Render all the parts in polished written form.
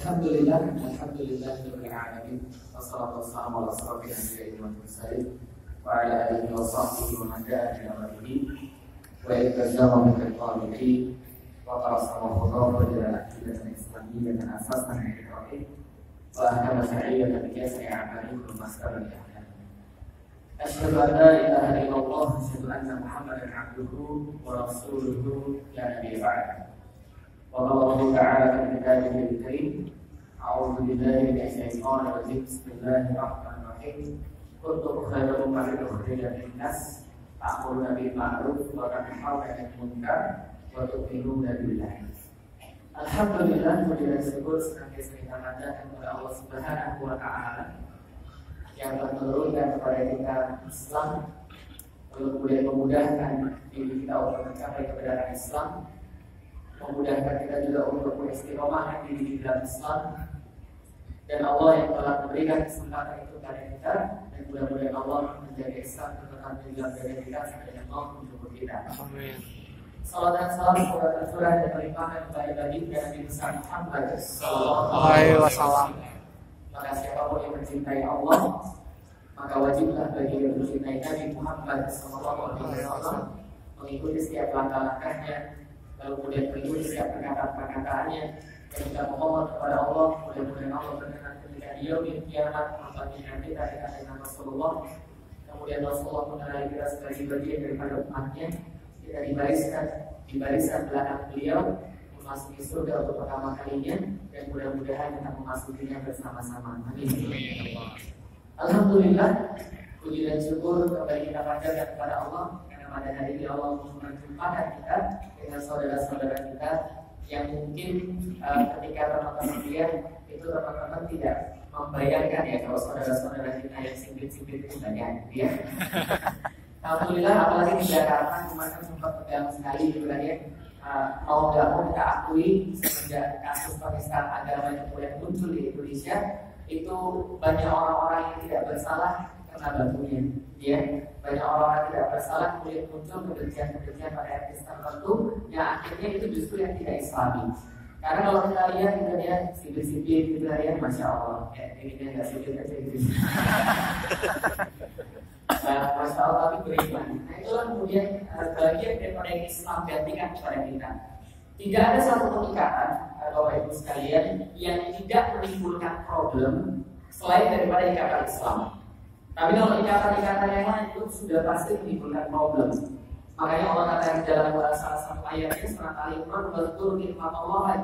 Alhamdulillahirabbil alamin. Wassalatu wassalamu ala asyrofil anbiya'i wal mursalin wa ala alihi wa sahbihi wa man da'a bi amrihi wa iltazama bi tariqatihi wa tarasama khudama ila aqidatan islamiyyatan asasatan al-tauhid wa ahkama syar'iyyatan bi jami'i a'malihi wa maskanan al-ahkam. Asyhadu an la ilaha illallah wa asyhadu anna Muhammadan 'abduhu wa rasuluhu la nabiyya ba'dahu. وقال الله تعالى في كتابه الكريم أعوذ بالله من الشيطان الرجيم بسم الله الرحمن الرحيم كنتم خير أمة أخرجت للناس تأمرون بالمعروف وتنهون عن المنكر وتؤمنون بالله. Alhamdulillah, puji dan syukur senantiasa kita panjatkan kepada Allah Subhanahu wa Ta'ala yang telah menurunkan kepada kita Islam untuk kemudian memudahkan diri kita untuk mencapai kebenaran Islam, memudahkan kita juga untuk beristiqomah di dalam Islam, dan Allah yang telah memberikan kesempatan itu kepada kita, dan mudah-mudahan Allah menjaga Islam tetap di dalam diri kita sampai dengan maut menjemput kita. Amin. Salam dan salam semoga tercurah dan terlimpahkan kepada baginda Nabi besar Muhammad sallallahu alaihi wasallam. Maka siapapun yang mencintai Allah, maka wajiblah bagi yang mencintai Nabi Muhammad sallallahu alaihi wasallam mengikuti setiap langkah-langkahnya, lalu kemudian mengikuti setiap perkataan-perkataannya, dan kita memohon kepada Allah mudah-mudahan Allah berkenan ketika dia di kiamat membagikan kita dengan Rasulullah, kemudian Rasulullah mengenali kita sebagai bagian daripada umatnya, kita di barisan belakang beliau memasuki surga untuk pertama kalinya, dan mudah-mudahan kita memasukinya bersama-sama. Amin. Alhamdulillah, puji dan syukur kembali kita panjatkan kepada Allah karena pada hari ini Allah memperjumpakan kita dengan saudara-saudara kita yang mungkin ketika teman-teman lihat itu teman-teman tidak membayangkan ya kalau saudara-saudara kita yang sempit-sempit itu banyak ya. Alhamdulillah, apalagi di Jakarta kemarin sempat tegang sekali gitu kan ya. Mau nggak mau kita akui semenjak kasus penistaan agama yang kemudian muncul di Indonesia, itu banyak orang-orang yang tidak bersalah kena batunya, ya. Banyak orang-orang yang tidak bersalah kemudian muncul kebencian-kebencian pada etnis tertentu yang akhirnya itu justru yang tidak Islami. Karena kalau kita lihat gitu ya, sipil-sipil gitu ya, masya Allah, ini kan nggak sipil aja gitu. Masya Allah tapi beriman. Nah itulah kemudian bagian daripada yang Islam gantikan kepada kita. Tidak ada satu ikatan Bapak Ibu sekalian yang tidak menimbulkan problem selain daripada ikatan Islam. Tapi kalau ikatan-ikatan yang lain itu sudah pasti menimbulkan problem. Makanya Allah katakan dalam salah satu ayatnya surat Al-Imran, "Wadhkur nikmatallahi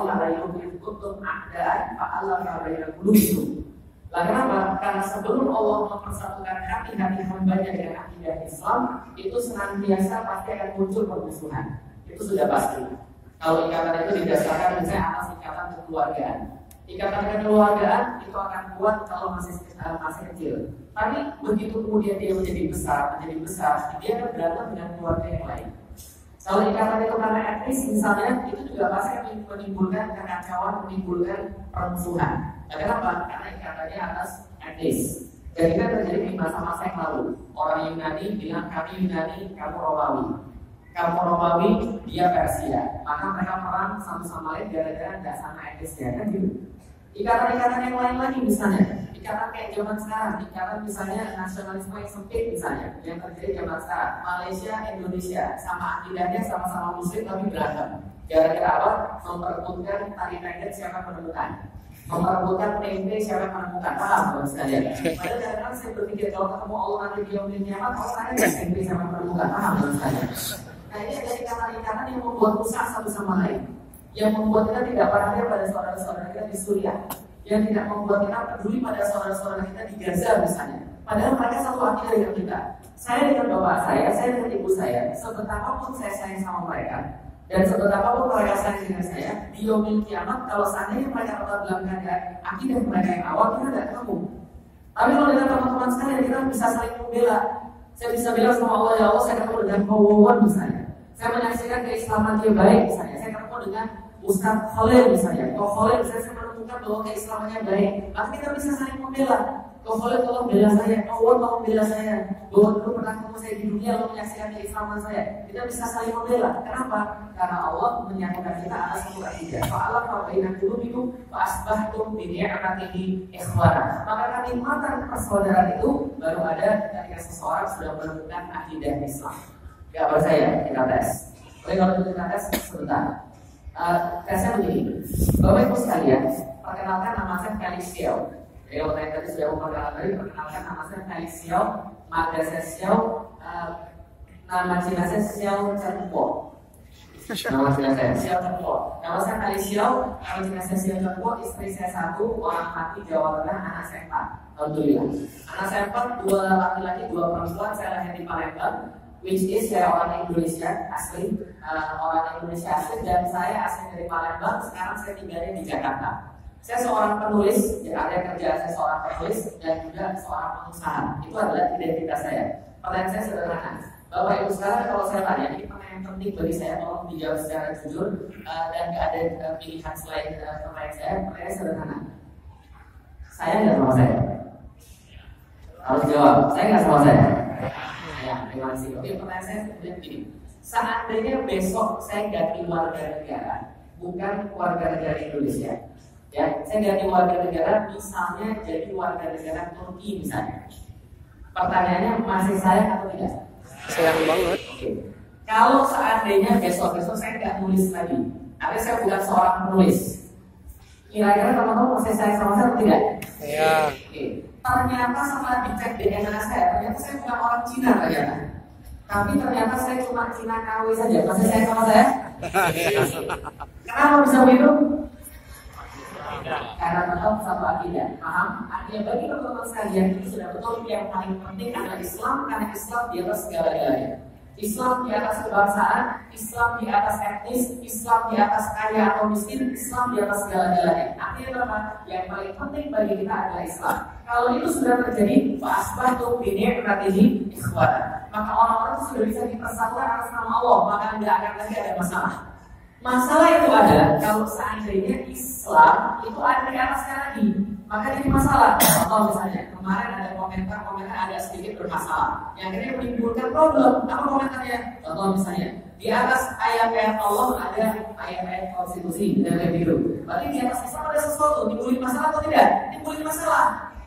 'alaikum idh kuntum a'da'an fa'alafa baina qulubikum." Lah kenapa? Karena sebelum Allah mempersatukan hati-hati hambanya dengan akidah Islam, itu senantiasa pasti akan muncul permusuhan. Itu sudah pasti. Kalau ikatan itu didasarkan misalnya atas ikatan kekeluargaan. Ikatan kekeluargaan itu akan kuat kalau masih kecil. Tapi begitu kemudian dia menjadi besar, dia akan berantem dengan keluarga yang lain. Kalau ikatan itu karena etnis misalnya, itu juga pasti akan menimbulkan kekacauan, menimbulkan permusuhan. Nah, kenapa? Karena ikatannya atas etnis. Dan itu terjadi di masa-masa yang lalu. Orang Yunani bilang kami Yunani, kamu Romawi. Kamu Romawi, dia Persia. Maka mereka perang satu sama lain gara-gara nggak sama etnisnya kan gitu. Ikatan-ikatan yang lain lagi misalnya, ikatan kayak zaman sekarang, ikatan misalnya nasionalisme yang sempit misalnya, yang terjadi zaman sekarang, Malaysia, Indonesia, sama akidahnya sama-sama Muslim tapi berantem. Gara-gara apa? Memperebutkan tari pendek siapa menemukan, memperebutkan tempe siapa menemukan, paham kalau sekalian? Padahal kadang-kadang saya berpikir kalau ketemu Allah nanti dia umil nyaman, kalau saya tempe siapa menemukan, paham kalau sekalian? Nah ini ada ikatan-ikatan yang membuat rusak satu sama lain, yang membuat kita tidak perhatian pada saudara-saudara kita di Suriah, yang tidak membuat kita peduli pada saudara-saudara kita di Gaza misalnya. Padahal mereka satu akidah dengan kita. Saya dengan bapak saya dengan ibu saya, sebetapapun saya sayang sama mereka, dan sebetapapun mereka sayang dengan saya, di yaumil kiamat kalau seandainya mereka tetap dalam keadaan akidah mereka yang awal, kita tidak ketemu. Tapi kalau dengan teman-teman sekalian kita bisa saling membela. Saya bisa bilang sama Allah, ya Allah saya ketemu dengan Wawan misalnya. Saya menyaksikan keislaman dia baik misalnya. Saya ketemu dengan Ustaz Khalil misalnya, kalau Khalil saya menemukan bahwa keislamannya baik, maka kita bisa saling membela. Kalau Khalil tolong bela saya, Allah tolong bela saya, bahwa dulu pernah ketemu saya di dunia, Allah menyaksikan keislaman saya. Kita bisa saling membela. Kenapa? Karena Allah menyatukan kita atas satu akidah. Fa'ala fa'baina qulubikum fa'asbahtum bi ni'matihi ikhwana. Maka kenikmatan persaudaraan itu baru ada ketika seseorang sudah menemukan akidah Islam. Gak percaya, kita tes. Oke, kalau kita tes sebentar. Tesnya begini, Bapak Ibu sekalian, perkenalkan nama saya Felix Xiao. Jadi kalau saya tadi sudah memperkenalkan tadi, perkenalkan nama saya Felix Xiao, marga saya Xiao, nama Cina saya Xiao Chen Po. Nama Cina saya Xiao Chen Po. Nama saya Felix Xiao, nama Cina saya Xiao Chen Po, istri saya 1, orang mati Jawa Tengah, anak saya 4. Alhamdulillah. Anak saya 4, 2 laki-laki, 2 perempuan, saya lahir di Palembang. Which is saya orang Indonesia asli, dan saya asli dari Palembang. Sekarang saya tinggalnya di Jakarta. Saya seorang penulis, ya ada kerjaan saya seorang penulis dan juga seorang pengusaha. Itu adalah identitas saya. Pertanyaan saya sederhana, Bapak Ibu sekarang kalau saya tanya, ini pertanyaan penting bagi saya, tolong dijawab secara jujur dan nggak ada pilihan selain pertanyaan saya. Pertanyaan sederhana, saya nggak sama saya? Harus jawab, saya nggak sama saya? Ya, terima kasih. Oke, pertanyaan saya kemudian begini. Seandainya besok saya ganti warga negara, bukan warga negara Indonesia, ya, saya ganti warga negara, misalnya jadi warga negara Turki misalnya. Pertanyaannya masih sayang atau tidak? Sayang banget. Oke. Kalau seandainya besok saya nggak nulis lagi, artinya saya bukan seorang penulis, kira-kira teman-teman masih sayang sama saya atau tidak? Iya. Oke. Ternyata setelah dicek DNA saya, ternyata saya bukan orang Cina ternyata. Tapi ternyata saya cuma Cina KW saja. Masih saya sama saya? Kenapa bisa begitu? Karena tetap satu akidah. Paham? Artinya bagi teman-teman sekalian itu sudah betul yang paling penting adalah Islam, karena Islam di atas segala-galanya. Islam di atas kebangsaan, Islam di atas etnis, Islam di atas kaya atau miskin, Islam di atas segala-galanya. Artinya apa? Yang paling penting bagi kita adalah Islam. Kalau itu sudah terjadi, fa'asbahtum bi ni'matihi ikhwana. Maka orang-orang sudah bisa dipersatukan atas nama Allah, maka tidak akan lagi ada masalah. Masalah itu ada kalau seandainya Islam itu ada di atasnya lagi, maka jadi masalah. Contoh misalnya kemarin ada komentar ada sedikit bermasalah, yang akhirnya menimbulkan problem. Apa komentarnya? Contoh misalnya di atas ayat-ayat Allah ada ayat-ayat konstitusi dan kayak gitu. Berarti di atas Islam ada sesuatu, timbulin masalah atau tidak? Timbulin masalah.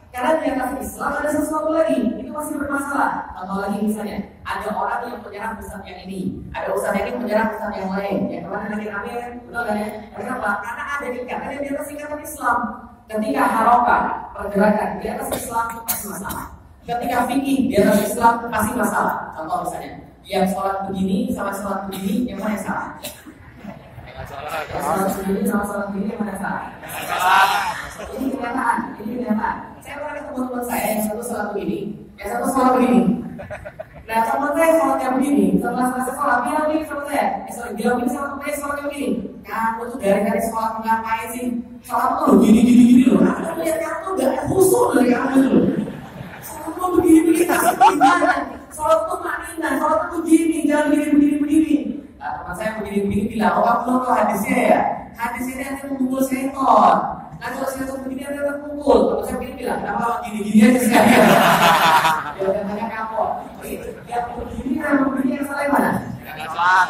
Karena di atas Islam ada sesuatu lagi, itu masih bermasalah. Contoh lagi misalnya, ada orang yang menyerang ustaz yang ini, ada ustaz yang ini menyerang ustaz yang lain. Yang kemarin lagi rame, betul kan ya? Kenapa? Karena ada ikatan di atas ikatan Islam. Ketika harokah, pergerakan di atas Islam pasti masalah. Ketika fikih di atas Islam pasti masalah. Contoh misalnya, yang sholat begini sama sholat begini, yang mana yang salah? Sholat begini sama sholat begini, yang mana yang salah? Ini kenyataan. Saya pernah ketemu teman saya yang satu sholat begini, yang satu sholat begini. Nah, teman saya sholatnya begini, setelah selesai sholat bilang begini sama saya, bilang begini sama teman saya sholatnya begini. Kamu tuh dari sholat ngapain sih? Sholat tuh gini loh. Aku lihat kamu tuh gak khusus dari kamu tuh. Sholat tuh begini, gimana? Sholat tuh makina, sholat tuh begini, jangan begini. Nah, teman saya begini bilang, oh kamu tahu hadisnya ya? Hadisnya ini akan memukul setan. Nah kalau saya begini ada terpukul. Kalau saya begini bilang, kenapa gini aja sekalian? Dia udah tanya kapok. Yang begini yang salah yang mana?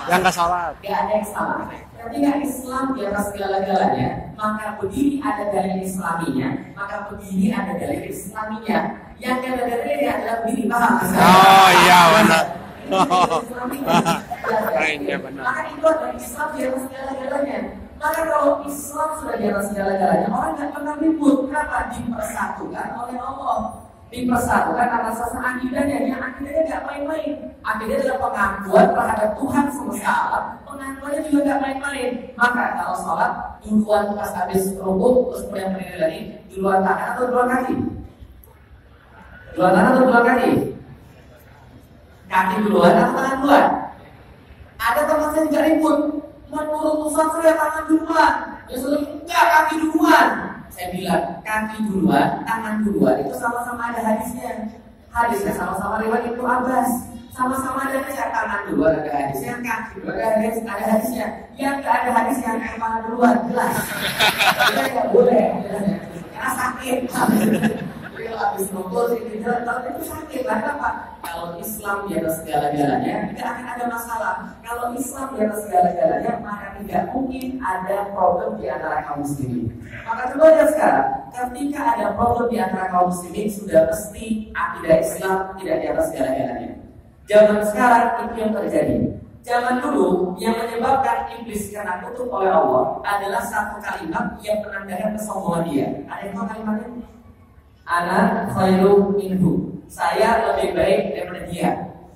Yang nggak sholat. Gak ada yang salah. Ketika Islam di atas segala-galanya, maka begini ada dalil Islaminya, maka begini ada dalil Islaminya. Yang ada dalilnya adalah begini, paham? Oh iya benar. Iya benar. Maka itu adalah Islam di atas segala-galanya. Maka kalau Islam sudah di atas segala-galanya, orang nggak pernah ribut. Kenapa? Dipersatukan oleh Allah. Dipersatukan atas dasar akidahnya. Yang akidahnya nggak main-main. Akidah adalah pengakuan terhadap Tuhan semesta alam. Pengakuannya juga nggak main-main. Maka kalau sholat duluan pas habis rukuk terus kemudian berdiri lagi, duluan tangan atau duluan kaki? Duluan tangan atau duluan kaki? Kaki duluan atau tangan duluan? Ada teman saya juga ribut. Menurut Ustaz saya tangan duluan. Ya sudah, enggak, kaki duluan. Saya bilang kaki duluan, tangan duluan itu sama-sama ada hadisnya. Hadisnya sama-sama riwayat Ibnu Abbas. Sama-sama ada tangan dulu ada hadisnya, kaki dulu ada hadisnya. Yang nggak ada hadisnya yang mana duluan jelas. Kita nggak boleh, karena sakit. Kalau habis nongol itu sakit. Kenapa? Kalau Islam di atas segala-galanya tidak akan ada masalah. Kalau Islam di atas segala-galanya maka tidak mungkin ada problem di antara kaum muslimin. Maka coba lihat sekarang, ketika ada problem di antara kaum muslimin sudah pasti akidah Islam tidak di atas segala-galanya. Zaman sekarang itu yang terjadi. Zaman dulu yang menyebabkan iblis kena kutuk oleh Allah adalah satu kalimat yang menandakan kesombongan dia. Ada yang tahu kalimatnya? Ana khairu minhu. Saya lebih baik daripada dia.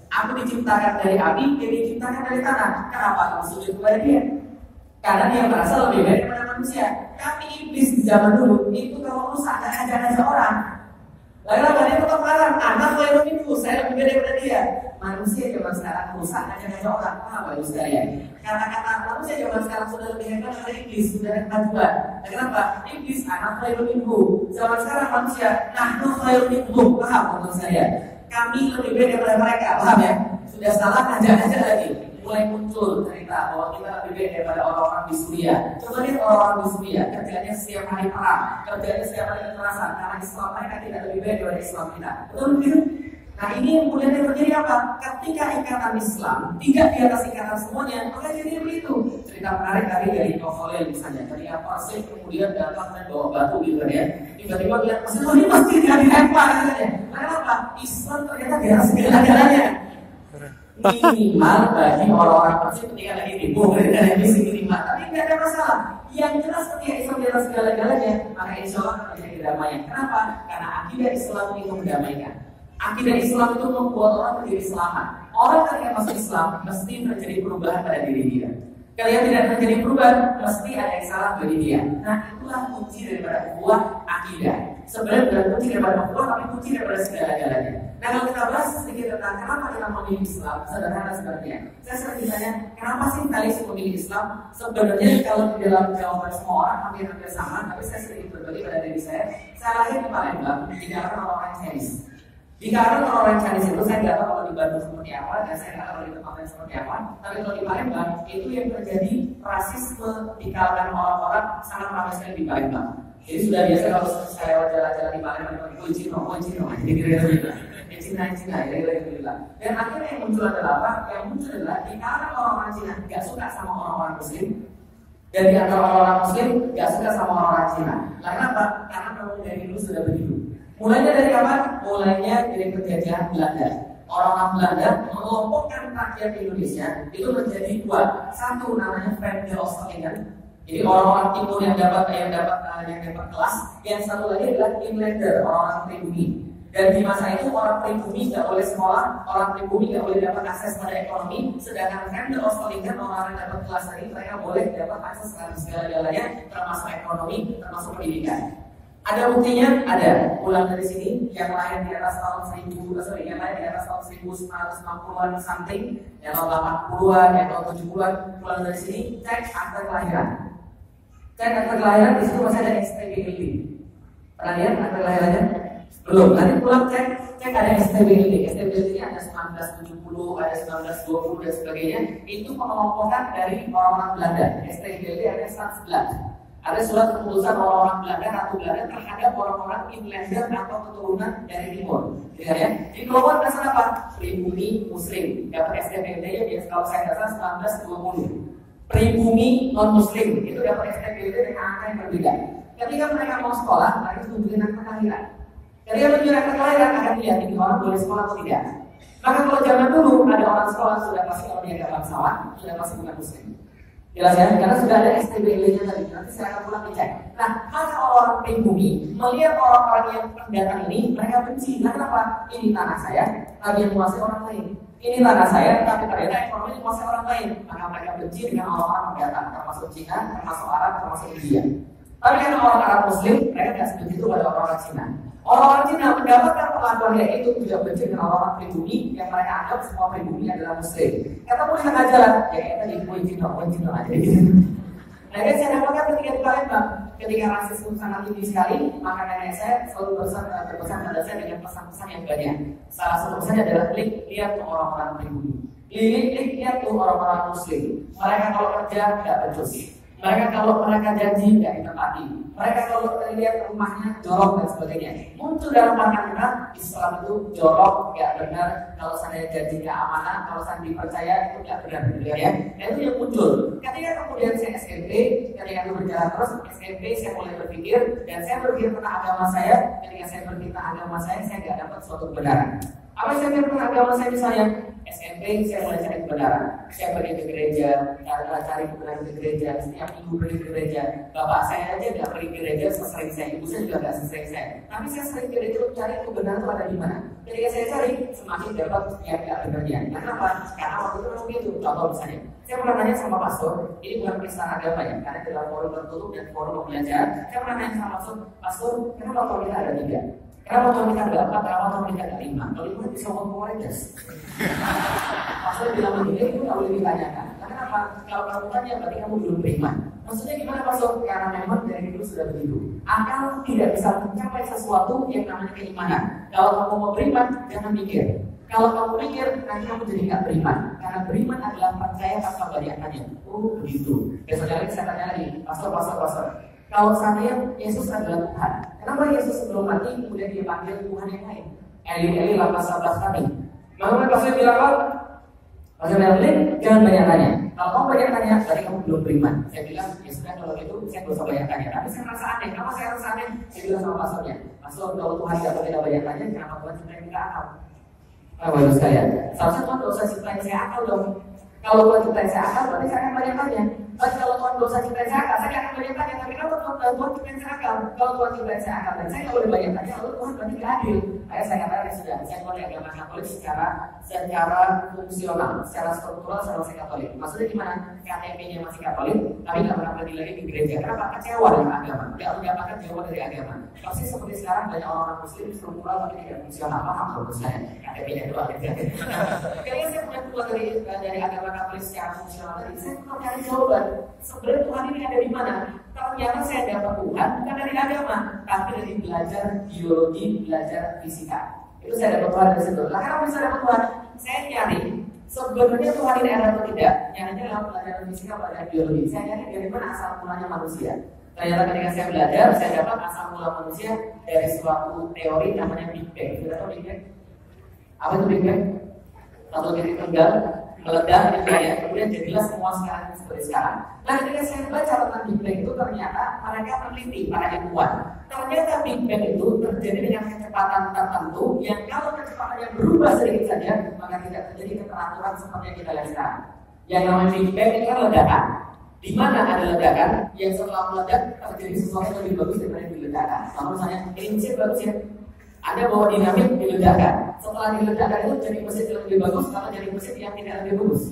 Aku diciptakan dari api, dia diciptakan dari tanah. Kenapa kamu sujud kepada dia? Karena dia merasa lebih baik daripada manusia. Tapi iblis di zaman dulu itu kalau rusak gak ngajak-ngajak orang. Lalu dia tetap larang, anak khairu minhu, saya lebih baik daripada dia. Manusia zaman sekarang rusak ngajak-ngajak orang. Apa itu sekalian? Kata-kata manusia zaman sekarang sudah lebih hebat dari iblis, sudah ada kemajuan. Kenapa? Iblis anak khairu minhu. Zaman sekarang manusia, nahnu khairu minhu. Paham menurut saya? Kami lebih baik daripada mereka, paham ya? Sudah salah ngajak-ngajak lagi. Mulai muncul cerita bahwa kita lebih baik daripada orang-orang di Suriah. Coba lihat orang-orang di Suriah, kerjanya setiap hari perang, kerjanya setiap hari kekerasan. Karena Islam mereka tidak lebih baik daripada Islam kita. Betul begitu? Nah ini yang kemudian terjadi apa? Ketika ikatan Islam tidak di atas ikatan semuanya, maka jadi begitu. Cerita menarik tadi dari Novel misalnya, dari apa sih kemudian datang dan bawa batu gitu ya. Tiba-tiba lihat masjid, oh ini masjid yang dilempar katanya. Kenapa? Islam ternyata di atas segala-galanya. Minimal bagi orang-orang masjid ketika lagi demo dan misi minimal, tapi tidak ada masalah. Yang jelas ketika Islam di atas segala-galanya, maka insya Allah akan terjadi kedamaian. Kenapa? Karena akidah Islam itu mendamaikan. Akidah Islam itu membuat orang menjadi selamat. Orang ketika masuk Islam mesti terjadi perubahan pada diri dia. Kalau yang tidak terjadi perubahan, mesti ada yang salah bagi dia. Nah itulah kunci daripada buah akidah. Sebenarnya bukan kunci daripada buah, tapi kunci daripada segala-galanya. Nah kalau kita bahas sedikit tentang kenapa kita memilih Islam, sederhana sebenarnya. Saya sering ditanya, kenapa sih kalian memilih Islam? Sebenarnya kalau di dalam jawaban semua orang hampir-hampir sama, tapi saya sedikit berbagi pada diri saya. Saya lahir di Palembang, di kalangan orang Chinese. Di kalangan orang Chinese itu saya tidak tahu kalau di Bandung seperti apa, dan saya tidak tahu kalau di tempat lain seperti apa. Tapi kalau di Palembang itu yang terjadi rasisme di kalangan orang-orang sangat ramai sekali di Palembang. Jadi sudah biasa kalau saya jalan-jalan di Palembang itu Cina, jadi kira-kira Cina, ya. Dan akhirnya yang muncul adalah apa? Yang muncul adalah di kalangan orang-orang Cina nggak suka sama orang-orang Muslim, dan di antara orang-orang Muslim nggak suka sama orang-orang Cina. Karena apa? Karena memang dari dulu sudah begitu. Mulainya dari apa? Mulainya dari penjajahan Belanda. Orang-orang Belanda mengelompokkan rakyat Indonesia itu menjadi dua. Satu namanya Friendly Australian. Jadi orang-orang timur yang dapat kelas. Yang satu lagi adalah Inlander, orang-orang pribumi. Dan di masa itu orang pribumi nggak boleh sekolah, orang pribumi nggak boleh dapat akses pada ekonomi. Sedangkan Friendly Australian, orang yang dapat kelas tadi mereka boleh dapat akses pada segala-galanya, termasuk ekonomi, termasuk pendidikan. Ada buktinya? Ada. Pulang dari sini, yang lahir di atas tahun 1960-an something, yang tahun 80-an, yang tahun 70-an, pulang dari sini, cek akta kelahiran. Cek akta kelahiran, di situ masih ada STBID. Pernah lihat akta kelahirannya? Belum. Nanti pulang cek ada STBID. STBID ada 1970, ada 1920 dan sebagainya. Itu pengelompokan dari orang-orang Belanda. STBID ada 11. Ada surat keputusan orang-orang Belanda, Ratu Belanda terhadap orang-orang Inlander atau keturunan dari timur. Ya, di kelompok dasar apa? Pribumi Muslim. Dapat STBID ya, kalau saya dasar 1920. Pribumi non Muslim itu dapat STBID dengan angka yang berbeda. Ketika mereka mau sekolah, mereka tunjukin akta kelahiran. Ketika tunjukin akta kelahiran akan dilihat ini orang boleh sekolah atau tidak. Maka kalau zaman dulu ada orang sekolah sudah pasti kalau dia nggak bangsawan, sudah pasti bukan Muslim. Jelas ya, karena sudah ada STBID-nya tadi. Nanti saya akan pulang dicek. Nah, maka orang pribumi melihat orang-orang yang pendatang ini, mereka benci. Nah, kenapa? Ini tanah saya, tapi yang menguasai orang lain. Ini tanah saya, tapi ternyata ekonomi menguasai orang lain. Maka mereka benci dengan orang-orang pendatang, termasuk Cina, termasuk Arab, termasuk India. Tapi karena orang Arab Muslim, mereka tidak seperti itu pada orang Cina. Orang-orang Cina mendapatkan perlakuan yang itu tidak benci dengan orang-orang pribumi yang mereka anggap semua pribumi adalah Muslim. Ketemu di tengah jalan, ya kita di poin Cina aja gitu. Nah, saya dapatkan ketika di Palembang, ketika rasisme sangat tinggi sekali, maka nenek saya selalu berpesan pada saya dengan pesan-pesan yang banyak. Salah satu pesannya adalah lihat tuh orang-orang pribumi, lihat tuh orang-orang muslim. Mereka kalau kerja tidak becus, mereka kalau mereka janji tidak ditepati, mereka kalau lihat rumahnya jorok dan sebagainya. Muncul dalam pandangan kita Islam itu jorok, tidak benar. Kalau saya janji tidak amanah, kalau saya dipercaya itu tidak benar, ya. Dan itu yang muncul. Ketika kemudian saya SMP, ketika itu berjalan terus SMP, saya mulai berpikir dan saya berpikir tentang agama saya. Ketika saya berpikir tentang agama saya tidak dapat suatu kebenaran. Apa yang saya pikir tentang agama saya misalnya? SMP saya mulai cari kebenaran. Saya pergi ke gereja, cari kebenaran ke gereja. Setiap minggu pergi ke gereja. Bapak saya aja nggak pergi ke gereja sesering saya. Ibu saya juga nggak sesering saya. Tapi saya sering ke gereja untuk cari kebenaran itu ada di mana. Ketika saya cari, semakin dapat yang nggak benarnya. Kenapa? Karena waktu itu memang gitu. Contoh misalnya, saya pernah tanya sama pastor. Ini bukan penistaan agama ya, karena dalam forum tertutup dan forum pembelajaran. Saya pernah tanya sama pastor, kenapa kalau kita ada 3? Kenapa kalau kita ada 4, kenapa kalau kita ada 5? Kalau 5 bisa ngomong aja. Pastor bilang begini, itu nggak boleh ditanyakan. Kenapa? Kalau kamu tanya, berarti kamu belum beriman. Maksudnya gimana pastor? Karena memang dari dulu sudah begitu. Akal tidak bisa mencapai sesuatu yang namanya keimanan. Kalau kamu mau beriman, jangan mikir. Kalau kamu mikir, nanti kamu jadi nggak beriman. Karena beriman adalah percaya tanpa banyak tanya. Oh begitu. Besok lagi saya tanya lagi, pastor. Kalau seandainya Yesus adalah Tuhan, kenapa Yesus sebelum mati kemudian dia panggil Tuhan yang lain? Eli lama sabar kami. Maka pastor bilang apa? Pastor bilang, jangan banyak tanya. Kalau kamu banyak tanya, berarti kamu belum beriman. Saya bilang, ya sudah kalau gitu saya nggak usah banyak tanya. Tapi saya merasa aneh. Kenapa saya merasa aneh? Saya bilang sama pastornya, pastor kalau Tuhan tidak boleh banyak tanya, kenapa Tuhan ciptain kita akal? Bagus sekalian. Seharusnya Tuhan nggak usah ciptain saya akal dong. Kalau Tuhan ciptain saya akal, berarti saya akan banyak tanya. Tapi kalau Tuhan nggak usah ciptain saya akal, saya akan banyak tanya. Tapi kalau Tuhan ciptain saya akal, kalau Tuhan ciptain saya akal, dan saya nggak boleh banyak tanya, lalu Tuhan berarti nggak adil. Kayak saya katakan sudah, saya keluar dari agama Katolik secara fungsional, secara struktural, secara saya Katolik. Maksudnya gimana? KTP-nya masih Katolik, tapi nggak pernah pergi lagi di gereja. Kenapa? Kecewa dengan agama, nggak mendapatkan jawaban dari agama. Pasti seperti sekarang banyak orang Muslim struktural tapi tidak fungsional. Paham menurut saya? KTP-nya doang. Kayaknya saya punya keluar dari agama Katolik secara fungsional tadi. Saya perlu cari jawaban. Sebenarnya Tuhan ini ada di mana? Ternyata saya dapat Tuhan bukan dari agama, tapi dari belajar biologi, belajar fisika. Itu saya dapat Tuhan dari situ. Lah kenapa bisa dapat Tuhan? Saya nyari sebenarnya Tuhan ini ada atau tidak. Yang hanya dalam pelajaran fisika, pelajaran biologi. Saya nyari dari mana asal mulanya manusia. Ternyata ketika saya belajar, saya dapat asal mula manusia dari suatu teori namanya Big Bang. Sudah tahu Big Bang? Apa itu Big Bang? Satu titik tunggal meledak gitu ya, kemudian jadilah semua sekarang seperti sekarang. Nah ketika saya baca tentang Big Bang itu ternyata mereka meneliti, para ilmuwan, ternyata Big Bang itu terjadi dengan kecepatan tertentu yang kalau kecepatannya berubah sedikit saja maka tidak terjadi keteraturan seperti yang kita lihat sekarang. Yang namanya Big Bang ini kan ledakan. Di mana ada ledakan yang setelah meledak terjadi sesuatu yang lebih bagus daripada diledakkan. Namun misalnya ini mesin bagus ya, Anda bawa dinamit diledakkan. Setelah diledakkan itu jadi mesin yang lebih bagus atau jadi mesin yang tidak lebih bagus?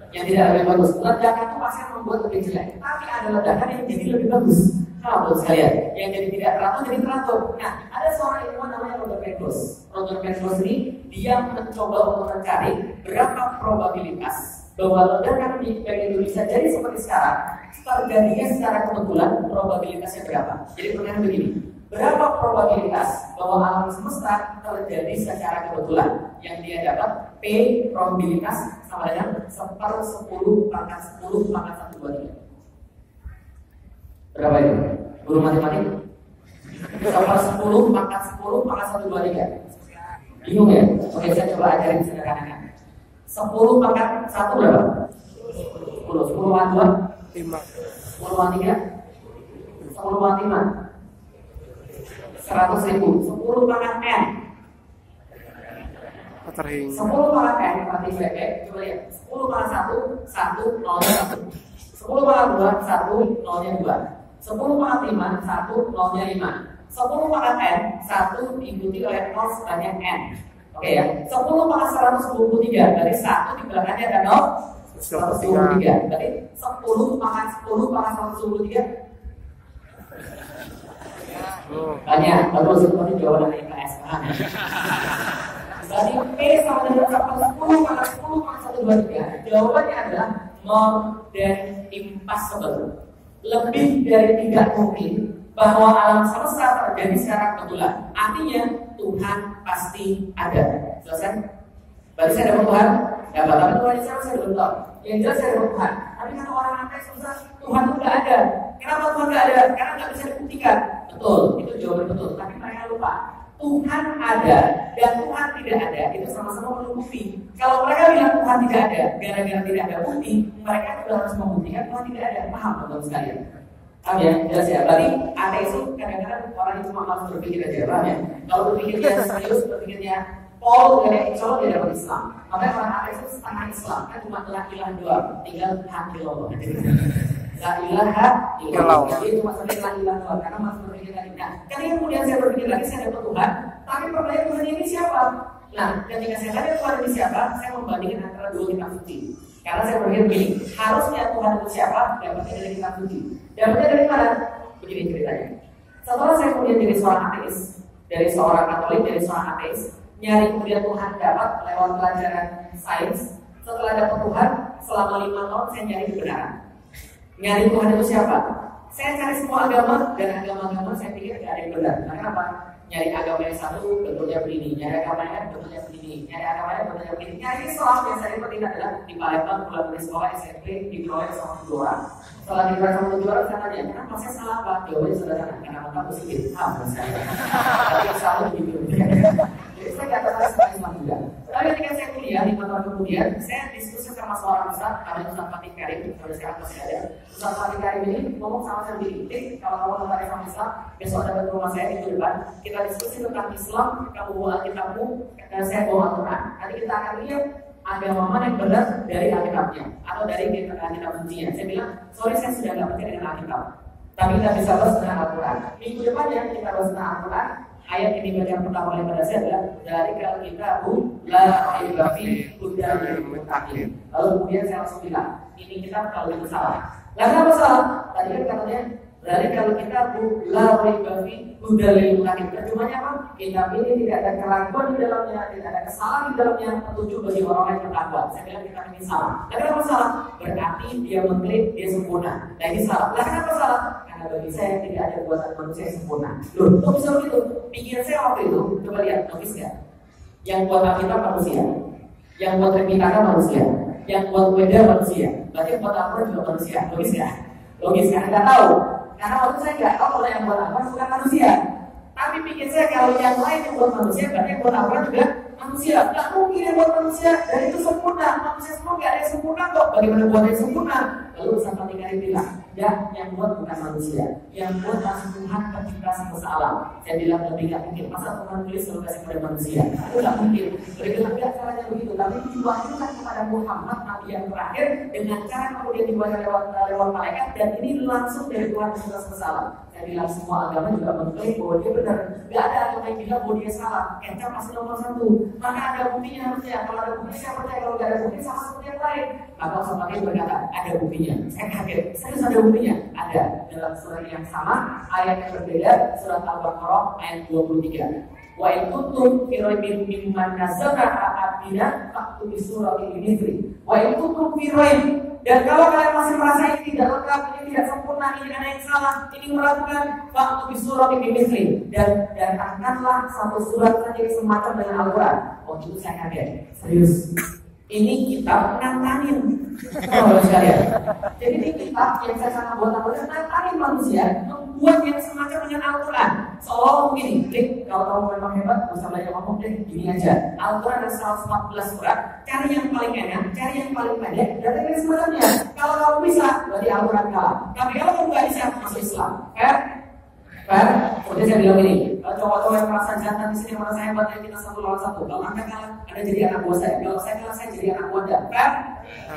Yang tidak lebih bagus. Ledakan itu pasti membuat lebih jelek. Tapi ada ledakan yang jadi lebih bagus. Kalau sekalian, yang jadi tidak teratur jadi teratur. Nah, ada seorang ilmuwan namanya Roger Penrose. Roger Penrose ini dia mencoba untuk mencari berapa probabilitas bahwa ledakan Big Bang itu bisa jadi seperti sekarang. Terjadinya secara kebetulan probabilitasnya berapa? Jadi pertanyaan begini. Berapa probabilitas bahwa alam semesta terjadi secara kebetulan? Yang dia dapat P probabilitas sama dengan 1/10 pangkat 10 pangkat 1/23. Berapa itu? Guru matematik? 1/10 pangkat 10 pangkat 1/23. Bingung ya? Oke, saya coba ajarin sederhana. 10 pangkat 1 berapa? 10. 10 pangkat 2? 5. 10 pangkat 3? 10 pangkat 5? 100.000. 10 pangkat N. 10 pangkat N berarti baik-baik. Coba lihat. 10 pangkat 1, 1, 0-nya 1. 10 pangkat 2, 1, 0-nya 2. 10 pangkat 5, 1, 0-nya 5. 10 pangkat N, 1 diikuti oleh 0 sebanyak N. Oke ya. 10 pangkat 123 dari 1 di belakangnya ada 0. 123. Berarti 10 pangkat 10 pangkat 123. Banyak, terus seperti jawaban dari IPS. Berarti P sama dengan 10 pangkat 10 pangkat 123. Jawabannya adalah more than impossible. lebih dari tidak mungkin bahwa alam semesta terjadi secara kebetulan. Artinya Tuhan pasti ada. Selesai? Berarti saya ada Tuhan? Ya, tapi Tuhan di sana saya belum tahu. Yang jelas saya ada Tuhan. Tapi kata orang ateis susah, Tuhan itu nggak ada. Kenapa Tuhan nggak ada? Karena nggak bisa dibuktikan. Betul, itu jawaban betul. Tapi mereka lupa. Tuhan ada dan Tuhan tidak ada itu sama-sama perlu bukti. Kalau mereka bilang Tuhan tidak ada, gara-gara tidak ada bukti, mereka juga harus membuktikan Tuhan tidak ada. Paham teman-teman sekalian? Paham ya? Jelas ya? Berarti ateis itu kadang-kadang orang yang cuma malas berpikir aja, paham ya? Kalau berpikirnya serius, berpikirnya Paul dari insya Allah dia dapat Islam. Makanya orang ateis itu setengah Islam, kan cuma la ilaha doang, tinggal hati Allah. La ilaha illallah. Jadi itu maksudnya la ilaha doang, karena masih berpikir lagi. Nah, ketika kemudian saya berpikir lagi, saya dapat Tuhan. Tapi pertanyaan Tuhan ini siapa? Nah, ketika saya tanya Tuhan ini siapa, saya membandingkan antara dua kitab suci. Karena saya berpikir begini, harusnya Tuhan itu siapa? Dapatnya dari kitab suci. Dapatnya dari mana? Begini ceritanya. Setelah saya kemudian jadi seorang ateis, dari seorang Katolik, dari seorang ateis, nyari kemudian Tuhan dapat lewat pelajaran sains. Setelah dapat Tuhan, selama 5 tahun saya nyari kebenaran. Nyari Tuhan itu siapa? Saya cari semua agama dan agama-agama saya pikir tidak ada yang benar. Nah, kenapa? Nyari agama yang satu bentuknya begini, nyari agama yang bentuknya begini, nyari agama yang bentuknya begini. Nyari Islam yang saya penting adalah di Palembang mulai dari sekolah SMP dikeroyok sama 7 orang. Setelah dikeroyok sama 7 orang, saya tanya, kenapa saya salah apa? Jawabannya sederhana, karena mata positif. Tapi selalu begitu. Jadi saya katakan sebagai Islam juga. Tapi ketika saya kuliah 5 tahun kemudian, saya diskusi sama seorang ustaz, namanya Ustaz Fatih Karim, sampai sekarang masih ada. Ustaz Fatih Karim ini ngomong sama saya begini, kalau kamu tertarik sama Islam, besok ada di rumah saya di depan, kita diskusi tentang Islam, kamu bawa Alkitabmu, dan saya bawa Al-Quran. Nanti kita akan lihat agama mana yang benar dari Alkitabnya atau dari Alkitab kuncinya. Saya bilang, sorry saya sudah nggak percaya dengan Alkitab, tapi kita bisa bahas tentang Al-Quran. Minggu depannya kita bahas tentang Al-Quran. Ayat ini yang pertama kali pada saya adalah dari kalau kita la raiba fihi hudan lil muttaqin. Lalu kemudian saya langsung bilang, ini kita kalau itu salah. Lalu apa salah? Tadi kan katanya dari kalau kita la raiba fihi hudan lil muttaqin. Terjemahnya apa? Kitab ini tidak ada keraguan di dalamnya, tidak ada kesalahan di dalamnya, petunjuk bagi orang yang bertakwa. Saya bilang kitab ini salah. Lalu apa salah? Berarti dia mengklaim dia sempurna. Nah ini salah. Lalu kenapa salah? Karena bagi saya tidak ada buatan manusia yang sempurna. Loh, kok bisa begitu? Pikiran saya waktu itu, coba lihat, logis nggak? Yang buat Alkitab manusia, yang buat Tripitaka manusia, yang buat Weda manusia, berarti buat Al-Quran juga manusia, logis nggak? Logis, karena nggak tahu. Karena waktu saya nggak tahu kalau yang buat Al-Quran bukan manusia. Tapi pikir saya kalau yang lain yang buat manusia, berarti yang buat Al-Quran juga manusia. Nggak mungkin yang buat manusia, dan itu sempurna. Manusia semua nggak ada yang sempurna kok. Bagaimana buat yang sempurna? Lalu Ustaz Fatih Karim bilang, ya yang buat bukan manusia, yang buat langsung Tuhan pencipta semesta alam. Saya bilang lebih nggak mungkin. Masa Tuhan tulis lalu kasih kepada manusia? Itu nggak mungkin. Mereka tidak caranya begitu. Tapi diwahyukan kepada Muhammad Nabi yang terakhir dengan cara kemudian dibuat lewat malaikat, dan ini langsung dari Tuhan pencipta semesta alam. Saya bilang semua agama juga mengklaim bahwa dia benar. Gak ada agama yang bilang bahwa dia salah. Kita pasti nomor 1. Maka ada buktinya harusnya. Kalau ada bukti saya percaya. Kalau tidak ada bukti sama seperti yang lain. Maka Ustaz Fatih berkata ada buktinya. Saya kaget. Serius ada buktinya? Ada. Dalam surat yang sama, ayat yang berbeda, surat Al-Baqarah ayat 23. Wa in kuntum fi raibin mimma nazzalna ala abdina fa'tu bi suratin mithli. Wa in kuntum fi raib, dan kalau kalian masih merasa ini tidak lengkap, ini tidak sempurna, ini ada yang salah, ini meragukan, fa'tu bi suratin mithli, dan datangkanlah satu surat saja semacam dengan Al-Quran. Oh itu saya kaget. Serius. Ini kitab nantangin. Oh sekalian. Jadi ini kitab yang saya sangat buat apa? Nantangin manusia, membuat yang semacam dengan Al-Quran. Seolah begini, klik kalau kamu memang hebat, bisa belajar ngomong, klik gini aja. Al-Quran ada 114 surat, cari yang paling enak, cari yang paling pendek, dan ini semacamnya. Kalau kamu bisa, berarti Al-Quran kalah. Tapi kalau kamu nggak bisa, masuk Islam. Seperti saya bilang ini, cowok-cowok yang merasa jantan di sini merasa hebat, kita 1 lawan 1. Kalau anda kalah, anda jadi anak buah saya. Kalau saya kalah, saya jadi anak buah anda. Fair?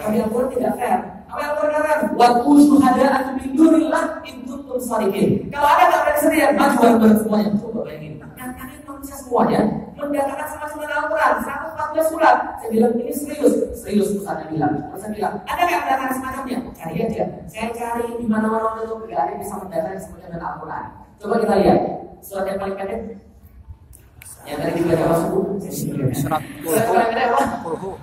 Tapi Al-Quran tidak fair. Apa yang Al-Quran katakan? Waktu syuhada'atu min dunillah in kuntum shadiqin. Kalau anda nggak berani sendiri, maju bareng semuanya. Coba bayangin. Kalian manusia semuanya mendatangkan sama-sama Al-Quran 114 surat. Saya bilang ini serius Ustaz bilang. Saya bilang, ada nggak mendatangkan semacamnya? Cari aja. Saya cari di mana-mana itu nggak ada yang bisa mendatangkan semacam dengan Al-Quran. Coba kita lihat surat yang paling pendek. Yang tadi dibaca suku. Surat Kulhu.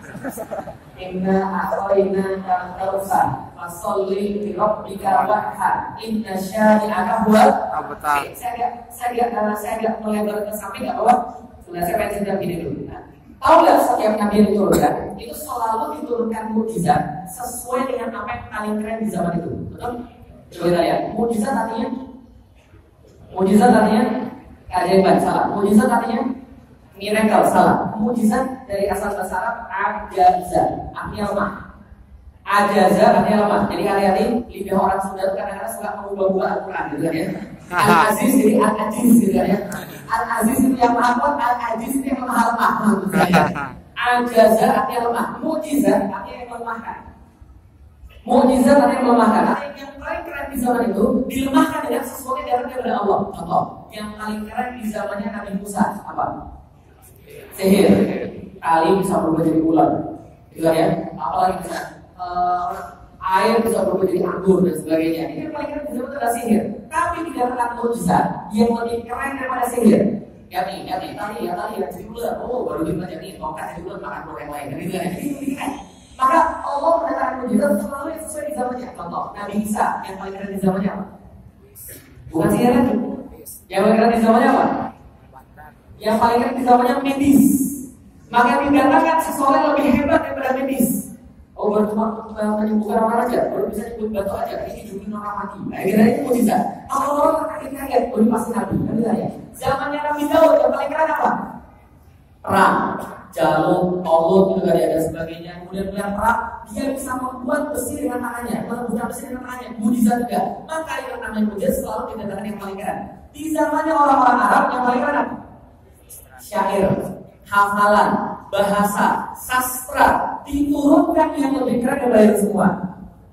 Inna a'toina kal-kautsar fasholli li rabbika wanhar inna syani'aka huwal abtar. Saya agak melebar ke samping enggak apa? Sudah saya baca cerita gini dulu. Tahu nggak setiap nabi yang diturunkan itu selalu diturunkan mukjizat sesuai dengan apa yang paling keren di zaman itu, betul? Coba kita lihat. Mukjizat artinya keajaiban, salah. Mukjizat artinya miracle, salah. Mukjizat dari asal bahasa Arab ajaza, artinya lemah. Ajaza artinya lemah. Jadi hati-hati, lidah orang Sunda kadang-kadang suka mengubah-ubah Al-Quran, gitu kan ya. Al-Aziz jadi Al-Aziz, gitu kan ya. Al-Aziz itu yang maha kuat, Al-Aziz itu yang maha lemah. Ajaza artinya lemah. Mukjizat artinya yang melemahkan. Mukjizat artinya melemahkan. Yang paling keren di zaman itu dilemahkan dengan sesuatu yang datang dari Allah. Contoh, yang paling keren di zamannya Nabi Musa apa? Sihir. Kali bisa berubah jadi ular, gitu ya. Apalagi bisa air bisa berubah jadi anggur dan sebagainya. Ini yang paling keren di zaman itu adalah sihir. Tapi dikatakan mukjizat yang lebih keren daripada sihir. Tadi jadi ular. Oh, baru kita jadi tongkat jadi ular makan ular yang lain. Gitu ya. Ini lebih keren. Maka Allah mendatangkan mukjizat selalu yang sesuai di zamannya. Contoh, Nabi Isa yang paling keren di zamannya apa? Bukan sihir lagi. Yang paling keren di zamannya apa? Yang paling keren di zamannya medis. Maka dikatakan sesuatu yang lebih hebat daripada medis. Oh, baru cuma menyembuhkan orang aja, baru bisa nyembuhin batu aja. Ini hidupin orang mati. Nah, kira ini mukjizat. Orang terkaget-kaget, oh ini pasti Nabi. Kan ya? Zamannya Nabi Daud yang paling keren apa? Perang. Jalur, tolut, itu tadi ada sebagainya. Kemudian melihat perang, dia bisa membuat besi dengan tangannya, membuat besi dengan tangannya, mukjizat juga. Maka yang namanya mukjizat selalu dikatakan yang paling keren. Di zamannya orang-orang Arab yang paling keren apa? Syair, hafalan, bahasa, sastra diturunkan yang lebih keren daripada itu semua.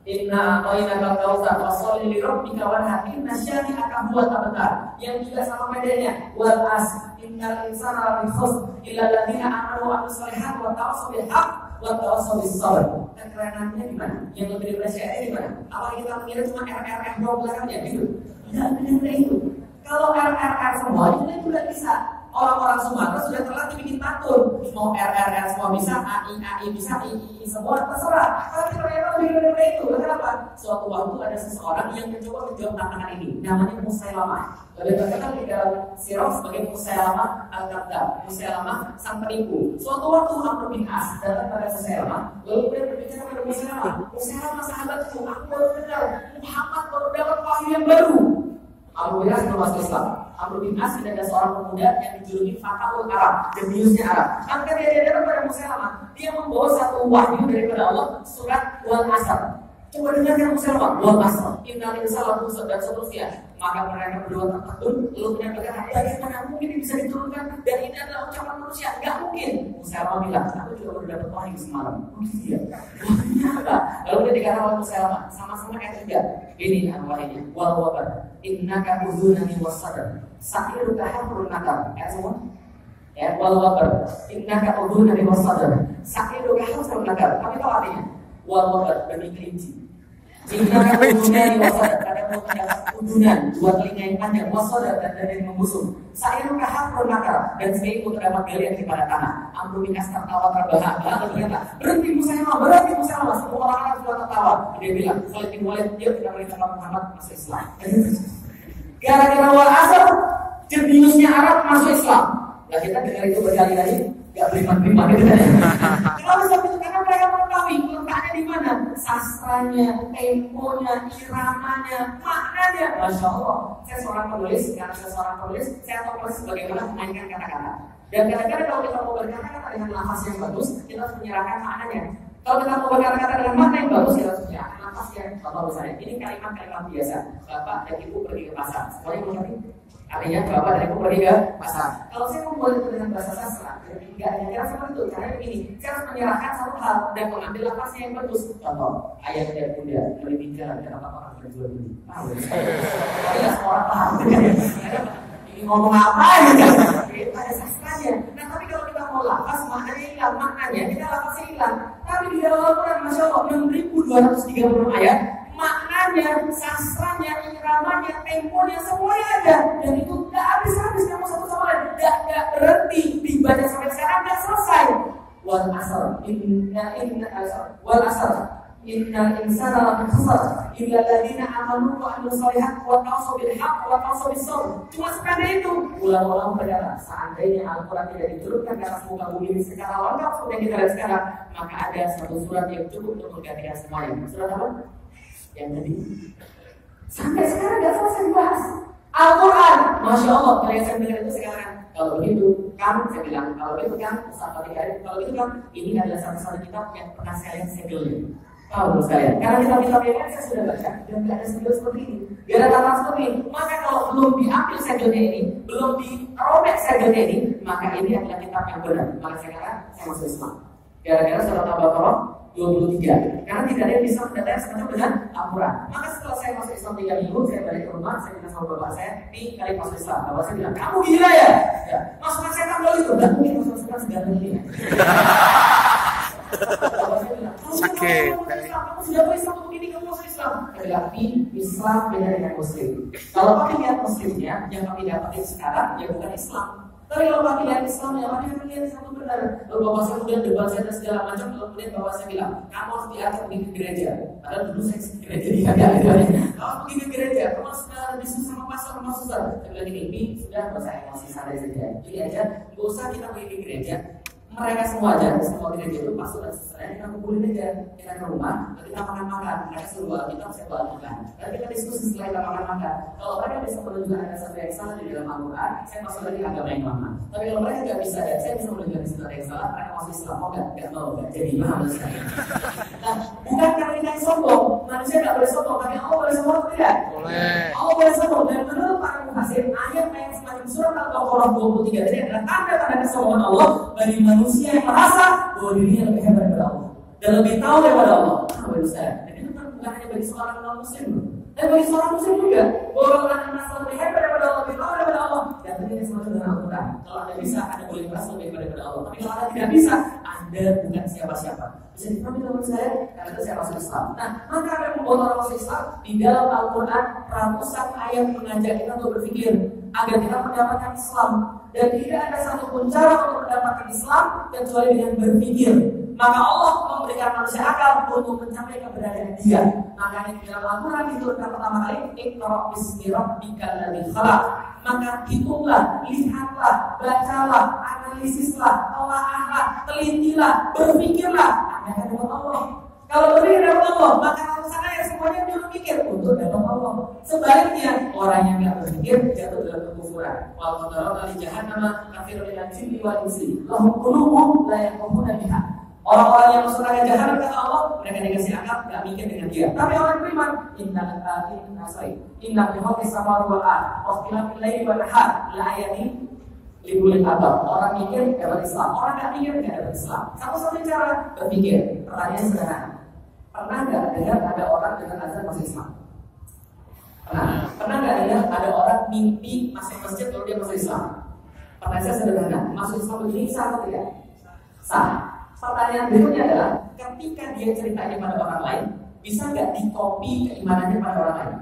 Inna a'toinakal kautsar fasholli li rabbika wanhar inna syani'aka huwal abtar. Yang juga sama bedanya wal asr innal insana lafi khusr illa alladziina aamanu wa 'amilus shalihaati wa tawassaw bil haqq wa tawassaw bis sabr. Kerenannya di mana? Yang lebih daripada syair di mana? Apa kita mengira cuma RRR doang belakangnya gitu? Tidak benar itu. Kalau RRR semua itu juga bisa. Orang-orang Sumatera sudah terlatih bikin pantun. Mau RRR semua bisa, AI bisa, II semua terserah. Tapi ternyata lebih dari itu. Kenapa? Suatu waktu ada seseorang yang mencoba menjawab tantangan ini. Namanya Musailamah. Lebih terkenal di dalam sirah sebagai Musailamah Al-Kadzdzab. Musailamah sang penipu. Suatu waktu Amr bin As datang pada Musailamah, lalu dia berbicara pada Musailamah. Musailamah sahabatku, aku baru dengar Muhammad baru dapat wahyu yang baru. Amr bin As masuk Islam. Amr bin As tidak ada seorang pemuda yang dijuluki Fathul Arab, jeniusnya Arab. Maka dia datang pada Musailamah. Dia membawa satu wahyu daripada Allah, surat Wal Asr. Coba dengarkan Musailamah, Wal Asr. Innal insana lafi khusr dan seterusnya. Maka mereka berdua tertegun, lalu berkata, bagaimana mungkin ini bisa diturunkan? Dan ini adalah ucapan manusia, nggak mungkin. Musailamah bilang, aku juga baru dapat wahyu semalam. Iya. Ternyata. Lalu dia dikatakan oleh Musailamah, sama-sama ayat 3. Ini wahyunya, wal wabar. Innaka uzunani wasadar. Sa'iruka hamrun nakar. Ya semua? Ya, wal wabar. Innaka uzunani wasadar. Sa'iruka hamrun nakar. Tapi tahu artinya? Wal wabar, demi kelinci. Innaka uzunani wasadar. Kadang udunan, dua telinga yang panjang, wasadar dan dari membusung. Sa'iruka hamrun nakar. Dan sebaiknya terdapat galian kepada tanah. Amr bin As tertawa terbahak-bahak lalu berkata, berhenti Musailamah. Semua orang sudah tertawa. Dia bilang, Khalid bin Walid, dia tidak mengingatkan Muhammad masuk Islam. Gara-gara Wal Asr, jeniusnya Arab masuk Islam. Nah kita dengar itu berkali-kali, gak beriman-beriman gitu kan. Kenapa sampai itu? Karena mereka mengetahui letaknya di mana, sastranya, temponya, iramanya, maknanya. Masya Allah. Saya seorang penulis, saya tahu persis bagaimana memainkan kata-kata. Dan kadang-kadang kalau kita mau berkata-kata dengan lafaz yang bagus, kita harus menyerahkan maknanya. Kalau kita mau berkata-kata dengan makna yang bagus, kita harus menyerahkan lafaznya. Contoh misalnya, ini kalimat-kalimat biasa. Bapak dan ibu pergi ke pasar. Semuanya mengerti? Artinya bapak dan ibu pergi ke pasar. Kalau saya membuat itu dengan bahasa sastra, tidak hanya cara seperti itu. Caranya begini, saya harus menyerahkan satu hal dan mengambil lafaznya yang bagus. Contoh, ayah dan bunda lebih jalan kenapa orang berjual beli. Tidak semua orang paham. Ini ngomong apa gitu? Ada sastranya. Nah tapi kalau kita mau lafaz, maknanya hilang, maknanya kita lafaznya hilang. Tapi di dalam Al-Quran, Masya Allah, 6.236 ayat, maknanya, sastranya, iramanya, temponya, semuanya ada. Dan itu gak habis-habis kamu satu sama lain. nggak berhenti dibaca sampai sekarang, nggak selesai. Wal asr, wal asr, innal insana lafi khusr, illa alladziina aamanu wa 'amilus shalihaati wa tawassaw bil haqqi wa tawassaw bis sabr. Cuma sekadar itu. Ulama-ulama berkata, seandainya Al-Quran tidak diturunkan ke atas muka bumi ini secara lengkap seperti yang kita lihat sekarang, maka ada satu surat yang cukup untuk menggantikan semuanya. Surat apa? Yang tadi. Sampai sekarang nggak selesai dibahas. Al-Quran, Masya Allah, kalian saya dengar itu sekarang. Kalau begitu, kan saya bilang, kalau begitu kan, kalau begitu kan, ini adalah satu-satu kitab yang pernah saya lihat segelnya. Tahu sekalian, karena kitab-kitab yang saya sudah baca, dan tidak ada segel seperti ini, tidak ada tata seperti ini. Maka kalau belum diambil segelnya ini, belum dirobek segelnya ini, maka ini adalah kitab yang benar. Maka sekarang saya masuk Islam. Gara-gara surat Al-Baqarah 23. Karena tidak ada yang bisa mendatangkan semacam dengan Al-Quran. Maka setelah saya masuk Islam 3 minggu, saya balik ke rumah, saya bilang sama bapak saya, nih kali masuk Islam. Bapak saya bilang, kamu gila ya? Ya, masukkan setan dulu itu. Dan mungkin masuk setan sudah berhenti. Bapak saya bilang, sakit. Kamu sudah berislam begini, kamu masuk Islam. Saya bilang, tapi Islam beda dengan Muslim. Kalau pakai niat Muslimnya, yang kami dapatin sekarang, ya bukan Islam. Tapi kalau pakai niat Islam, ya pakai niat Islam itu benar. Lalu bapak saya kemudian debat saya dan segala macam. Lalu kemudian bapak saya bilang, kamu harus diatur pergi ke gereja. Padahal dulu saya ke gereja dia ada. Kamu pergi ke gereja, kamu sudah diskusi sama pastor, sama susah. Saya bilang ini sudah bahasa emosi saya saja. Jadi aja, nggak usah kita pergi ke gereja. Mereka semua aja, semua gereja itu pastor dan susternya kita kumpulin aja, kita ke rumah, lalu kita makan-makan. Mereka suruh bawa kita, saya bawa makan. Lalu kita diskusi setelah kita makan-makan. Kalau mereka bisa menunjukkan ada sesuatu yang salah di dalam Al-Quran, saya masuk lagi agama yang lama. Tapi kalau mereka nggak bisa, ya saya bisa menunjukkan sesuatu yang salah, mereka masuk Islam. Oh nggak mau, nggak jadi paham sekali. Nah, bukan karena kita yang sombong, manusia nggak boleh sombong, tapi Allah boleh sombong atau tidak? Boleh. Allah boleh sombong. Dan menurut para mufassir, ayat yang semacam surat Al-Baqarah 23 ini adalah tanda-tanda kesombongan Allah bagi manusia yang merasa bahwa dirinya lebih hebat daripada Allah dan lebih tahu daripada Allah. Nah, Ustaz, dan itu kan bukan hanya bagi seorang non-muslim, dan bagi seorang muslim juga. Bahwa orang yang merasa lebih hebat daripada Allah, lebih tahu daripada Allah, dan ini semua dengan Al-Quran. Kalau Anda bisa, Anda boleh merasa lebih hebat daripada Allah. Tapi kalau Anda tidak bisa, Anda bukan siapa-siapa. Bisa dipahami teman saya, karena itu saya masuk Islam. Nah, maka apa yang membuat orang masuk Islam? Di dalam Al-Quran, ratusan ayat mengajak kita untuk berpikir agar kita mendapatkan Islam. Dan tidak ada satupun cara untuk mendapatkan Islam kecuali dengan berpikir. Maka Allah memberikan manusia akal untuk mencapai keberadaan Dia. Makanya di dalam Al-Quran diturunkan pertama kali, Iqra bismi rabbikal ladzi khalaq. Maka hitunglah, lihatlah, bacalah, analisislah, telaahlah, telitilah, berpikirlah. Anda akan dapat Allah. Kalau berpikir dapat Allah, maka ratusan ayat semuanya dia berpikir untuk dapat Allah. Sebaliknya, orang yang tidak berpikir jatuh dalam kekufuran. Wal qadarana li jahannama kafirun lil jinni wal insi. Lahum qulubun la yafqahuna biha. Orang-orang yang masuk neraka jahanam kata Allah, mereka dikasih akal, nggak mikir dengan dia. Tapi orang beriman, inna fi khalqis samawati wal ardi wa ikhtilafil laili wan nahar la ayatin liulil albab. Orang mikir dapat Islam, orang nggak mikir nggak dapat Islam. Satu-satunya cara berpikir. Pertanyaan sederhana. Pernah nggak dengar ada orang dengan azan masuk Islam? Pernah nggak dengar ada orang mimpi masuk masjid lalu dia masuk Islam? Pertanyaan saya sederhana. Masuk Islam begini sah atau tidak? Sah. Pertanyaan berikutnya adalah, ketika dia ceritanya pada orang lain, bisa nggak dikopi keimanannya pada orang lain?